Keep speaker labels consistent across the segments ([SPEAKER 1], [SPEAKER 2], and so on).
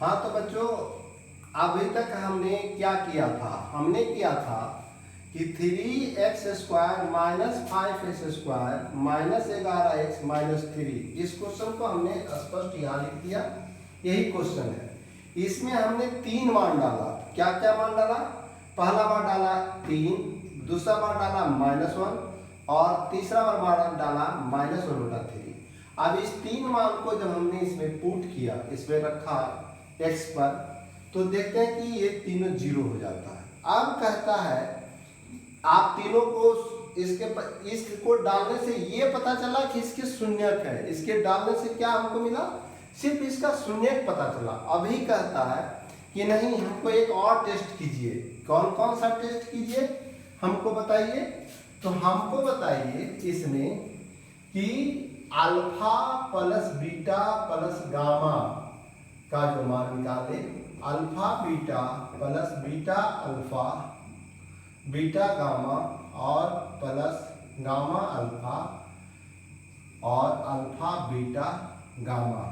[SPEAKER 1] हाँ तो बच्चों, अभी तक हमने क्या किया था? हमने किया था कि 3x² minus 5x² minus 11x minus 3, इस क्वेश्चन को हमने स्पष्ट यहाँ लिख दिया। यही क्वेश्चन है। इसमें हमने 3 मान डाला। क्या क्या मान डाला? पहला बार डाला 3, दूसरा बार डाला -1 और तीसरा बार डाला -1/3। अब इस 3 मान को जब हमने इसमें पुट किया, इसमें रखा x पर, तो देखते हैं कि ये तीनों 0 हो जाता है। अब कहता है आप तीनों को इसको डालने से ये पता चला कि इसके शून्यक है। इसके डालने से क्या हमको मिला? सिर्फ इसका शून्यक पता चला। अभी कहता है कि नहीं, हमको एक और टेस्ट कीजिए। कौन कौन सा टेस्ट कीजिए हमको बताइए। तो हमको बताइए इसमें कि alpha plus beta plus gamma का जो मान निकाले, alpha beta plus beta alpha beta gamma और प्लस गामा अल्फा और अल्फा बीटा गामा,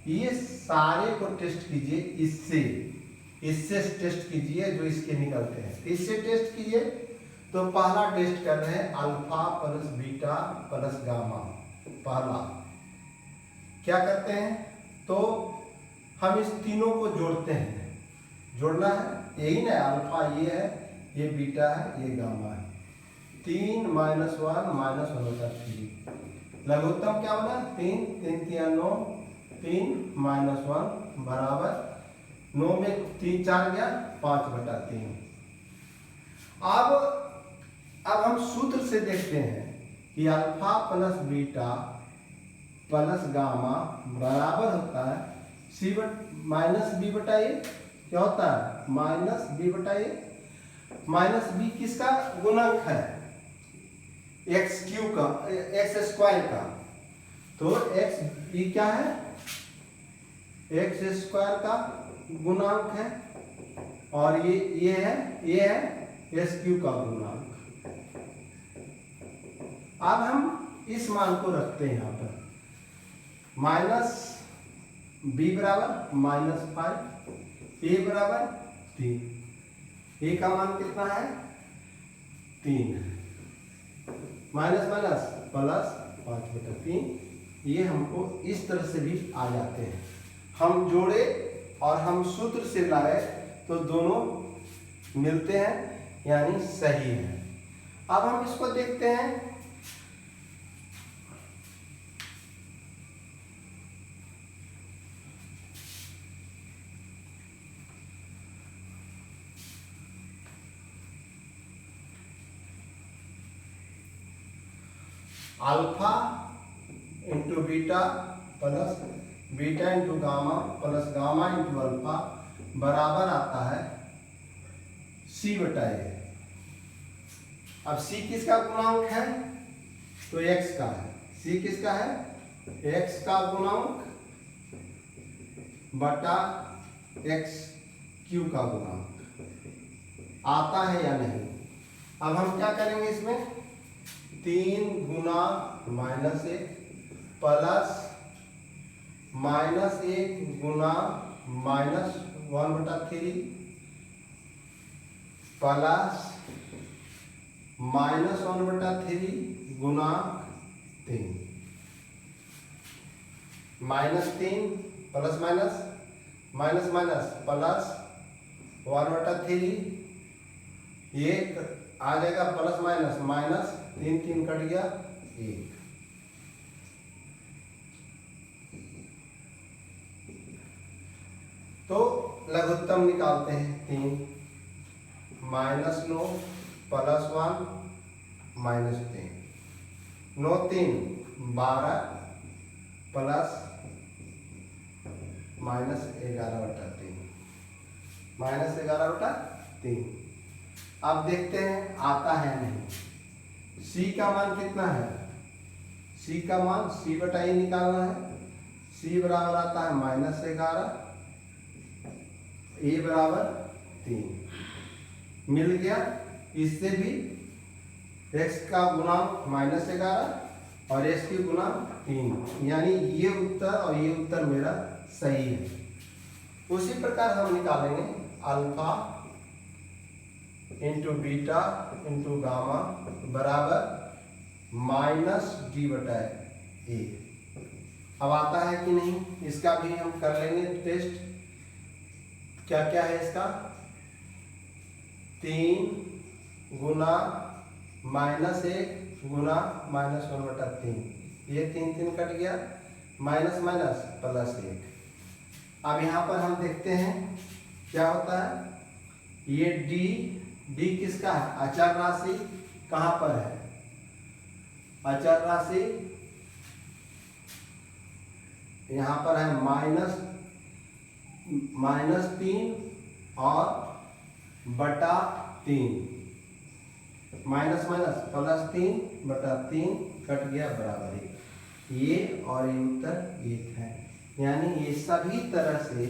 [SPEAKER 1] ये सारे को टेस्ट कीजिए। इससे टेस्ट कीजिए जो इसके निकलते हैं, इससे टेस्ट कीजिए। तो पहला टेस्ट कर रहे हैं alpha plus beta plus gamma. पहला क्या करते हैं? तो हम इस तीनों को जोड़ते हैं। जोड़ना है, यही ना, अल्फा ये है, ये बीटा है, ये गामा है। 3 - 1 -1/3। लघुत्तम क्या बना? 3 3 3 9, 3 - 1 बराबर 9 में 3 4 गया 5/3। अब हम सूत्र से देखते हैं कि alpha plus beta plus gamma बराबर होता है C माइनस B/A। क्या होता है? -B/A। -B किसका गुणक है? x³ का, x² का। तो x क्या है? x² का गुणांक है और ये है s³ का गुणांक। अब हम इस मान को रखते हैं यहाँ पर। -b बराबर -5, a बराबर 3। a का मान कितना है? 3। Minus minus plus 5/3। ये हमको इस तरह से भी आ जाते हैं। हम जोड़े और हम सूत्र से लाए तो दोनों मिलते हैं, यानी सही है। अब हम इसको देखते हैं। Alpha into beta plus beta into gamma plus gamma into alpha बराबर आता है C/A। अब C किसका गुणांक है? तो x का है। C किसका है? x का गुणांक बटा x³ का गुणांक आता है या नहीं। अब हम क्या करेंगे इसमें? 3 गुना -1 प्लस -1 गुना -1/3 प्लस -1/3 गुना 3। -3 plus minus minus minus plus 1/3, ये आ जाएगा प्लस माइनस 3 3 कट गया 1। तो लघुत्तम निकालते हैं। 3 -9 प्लस 1 -3, 9 3 12 प्लस -11/3, -11/3। अब देखते हैं आता है नहीं। C का मान कितना है? C का मान C/A निकालना है। C बराबर आता है -11, A बराबर 3। मिल गया। इससे भी x का गुणांक -11 और x की गुणांक 3, यानी ये उत्तर और ये उत्तर मेरा सही है। उसी प्रकार हम निकालेंगे alpha into beta into gamma बराबर माइनस डी बटा ए। अब आता है कि नहीं, इसका भी हम कर लेंगे टेस्ट। क्या क्या है इसका, 3 गुना -1 गुना -1/3, ये 3 3 कट गया, माइनस माइनस +1। अब यहाँ पर हम देखते हैं क्या होता है, ये डी किसका है, अचर राशि कहाँ पर है, अचर राशि यहाँ पर है -3 और /3, माइनस माइनस +3/3 कट गया बराबर 1। ये और ये उत्तर 1 है। यानी ये सभी तरह से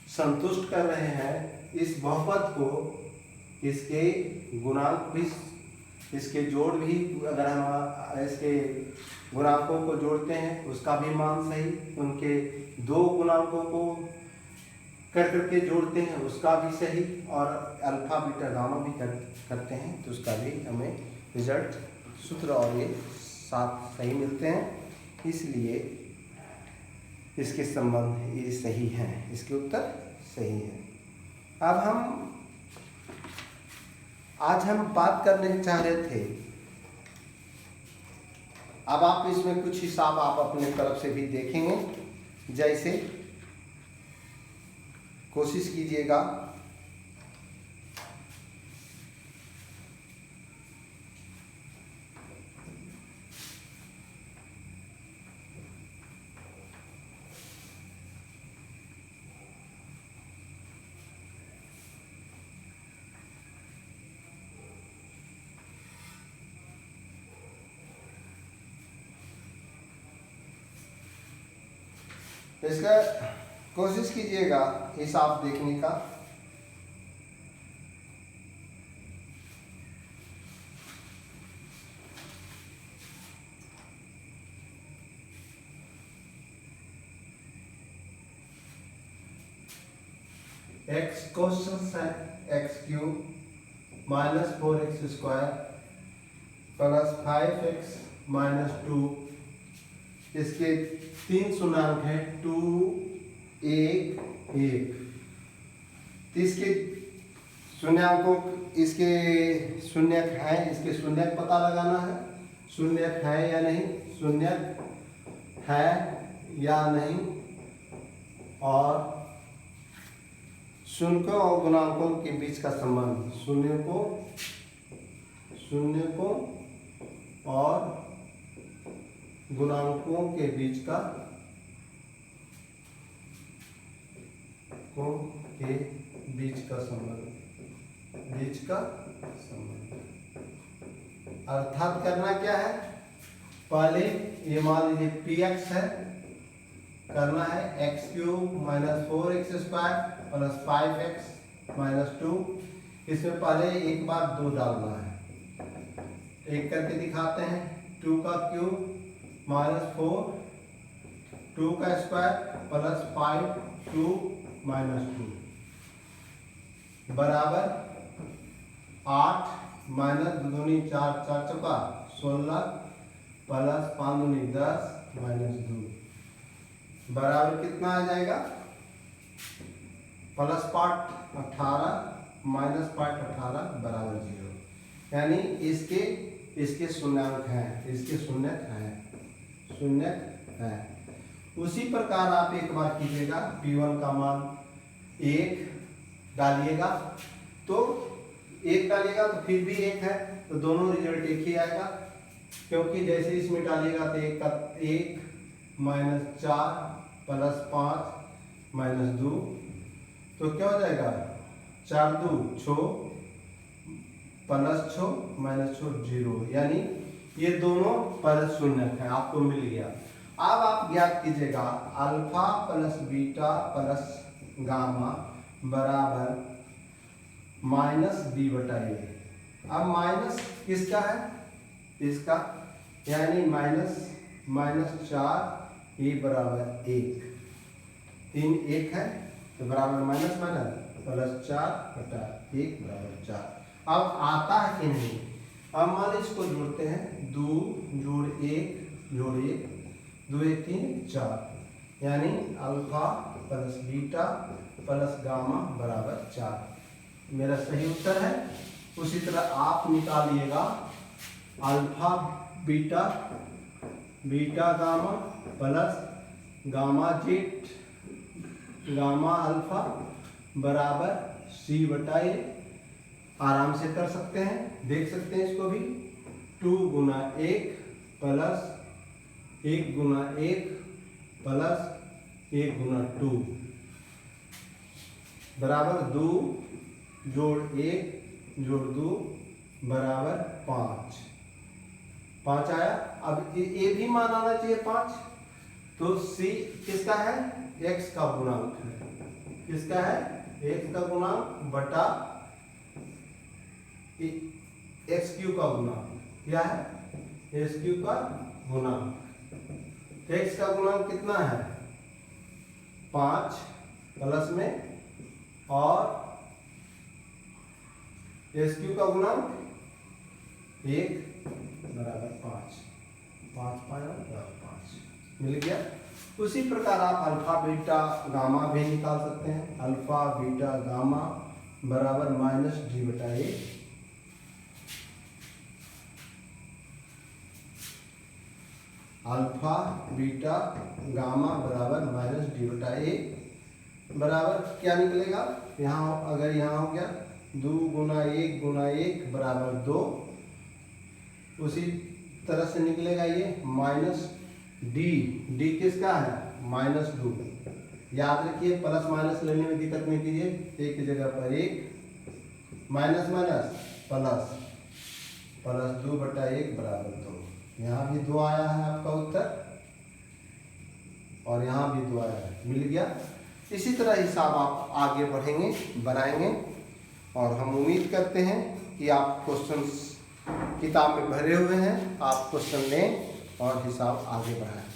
[SPEAKER 1] संतुष्ट कर रहे हैं इस बहुपद को, इसके गुणांक भी, इसके जोड़ भी, अगर हम इसके गुणांकों को जोड़ते हैं उसका भी मान सही, उनके 2 गुणांकों को करके जोड़ते हैं उसका भी सही, और अल्फा बीटा गामा भी करते हैं तो उसका भी हमें रिजल्ट, सूत्र और ये साथ सही मिलते हैं। इसलिए इसके संबंध ये सही हैं, इसके उत्तर सही हैं। अब आज हम बात करने चाह रहे थे, अब आप इसमें कुछ हिसाब आप अपने तरफ से भी देखेंगे, जैसे कोशिश कीजिएगा इसका, कोशिश कीजिएगा हिसाब देखने का। x क्वेश्चन है x³ -4x² +5x -2, इसके 3 शून्यांक है 2 1 1। इसके शून्यांकों, इसके शून्यक है, इसके शून्यक पता लगाना है, शून्यक है या नहीं, शून्यक है या नहीं, और शून्यों और गुणांकों के बीच का संबंध, शून्यों और गुणांकों के बीच का संबंध, अर्थात करना क्या है, पहले ये मान लीजिए px है, करना है x³ -4x² +5x -2, इसमें पहले एक बार 2 डालना है, एक करके दिखाते हैं, 2 का क्यूब -4, 2 का स्क्वायर +5 2 -2 बराबर 8 -2 दूनी 4 4 चौका 16 +5 दूनी 10 -2 बराबर कितना आ जाएगा, +18 -18 बराबर 0। यानी इसके शून्यक हैं, इसके शून्यक हैं। उसी प्रकार आप एक बार कीजिएगा, P1 का मान 1 डालिएगा, तो 1 डालिएगा तो फिर भी 1 है, तो दोनों रिजल्ट एक ही आएगा, क्योंकि जैसे इसमें डालिएगा तो 1 का 1 -4 +5 -2, तो क्या हो जाएगा, 4 2 6 +6 -6 0, यानी ये दोनों पर शून्यक है, आपको मिल गया। अब आप ज्ञात कीजिएगा alpha plus beta plus gamma बराबर -d बटा ए। अब माइनस किसका है, इसका, यानी -4 ए बराबर 1, 3 1 है, तो बराबर माइनस माइनस प्लस 4/1 बराबर 4। अब आता है कि नहीं, अब मान इसको जोड़ते हैं, 2 जोड़ 1 जोड़ 1, 2 1 3 4, यानी alpha plus beta plus gamma बराबर 4 मेरा सही उत्तर है। उसी तरह आप निकालिएगा alpha beta beta gamma plus gamma Z gamma alpha बराबर c/a। आराम से कर सकते हैं, देख सकते हैं इसको भी, 2 गुना 1 प्लस 1 गुना 1 प्लस 1 गुना 2 बराबर 2 जोड़ 1 जोड़ 2 बराबर 5 आया। अब ये भी मान आना चाहिए 5, तो c किसका है, x का गुणांक है, किसका है, x का गुणांक बटा x³ का गुणांक, क्या है, x³ का गुणांक। x का गुणांक कितना है 5 प्लस में, और x³ का गुणांक 1 बराबर 5 पाया बराबर 5 मिल गया। उसी प्रकार आप अल्फा बीटा गामा भी निकाल सकते हैं। अल्फा बीटा गामा बराबर -d/a। अल्फा बीटा गामा बराबर -d/a बराबर क्या निकलेगा, यहाँ अगर यहाँ हो गया 2 गुना 1 गुना 1 बराबर 2, उसी तरह से निकलेगा ये -d किसका है -2। याद रखिए प्लस माइनस लेने में दिक्कत नहीं कीजिए, एक की जगह पर 1 माइनस माइनस प्लस प्लस 2/1 बराबर 2। यहाँ भी 2 आया है आपका उत्तर, और यहाँ भी 2 आया है, मिल गया। इसी तरह हिसाब आप आगे बढ़ेंगे बनाएंगे, और हम उम्मीद करते हैं कि आप क्वेश्चंस किताब में भरे हुए हैं, आप क्वेश्चन लें और हिसाब आगे बढ़ाएं।